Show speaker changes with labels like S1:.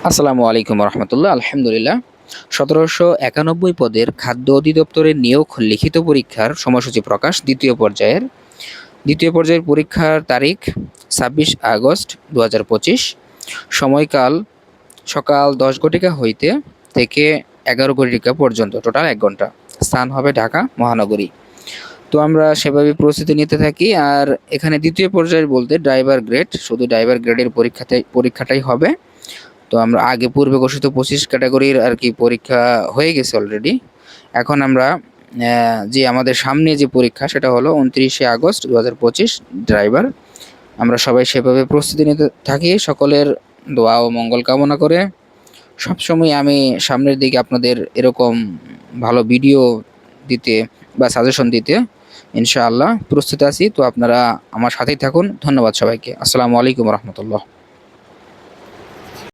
S1: আসসালামু আলাইকুম রহমতুল্লাহ। আলহামদুলিল্লাহ। ১৭৯১ পদের খাদ্য অধিদপ্তরের নিয়োগ লিখিত পরীক্ষার সময়সূচি প্রকাশ। দ্বিতীয় পর্যায়ের পরীক্ষার তারিখ ২৬ আগস্ট ২০২৫। সময়কাল সকাল ১০ ঘটিকা হইতে থেকে ১১ ঘটিকা পর্যন্ত, টোটাল ১ ঘন্টা। স্থান হবে ঢাকা মহানগরী। তো আমরা সেভাবে প্রস্তুতি নিতে থাকি। আর এখানে দ্বিতীয় পর্যায়ের বলতে ড্রাইভার গ্রেড, শুধু ড্রাইভার গ্রেডের পরীক্ষাটাই হবে। তো আমরা আগে পূর্বে ঘোষিত 25 ক্যাটাগরির আর কি পরীক্ষা হয়ে গেছে অলরেডি। এখন আমরা যে আমাদের সামনে যে পরীক্ষা সেটা হলো 29শে আগস্ট ২০২৫ ড্রাইভার। আমরা সবাই সেভাবে প্রস্তুতি নিতে থাকি, সকলের দোয়া ও মঙ্গল কামনা করে। সবসময় আমি সামনের দিকে আপনাদের এরকম ভালো ভিডিও দিতে বা সাজেশন দিতে ইনশাআল্লাহ প্রস্তুত আছি। তো আপনারা আমার সাথেই থাকুন। ধন্যবাদ সবাইকে। আসসালামু আলাইকুম রহমতুল্লাহ।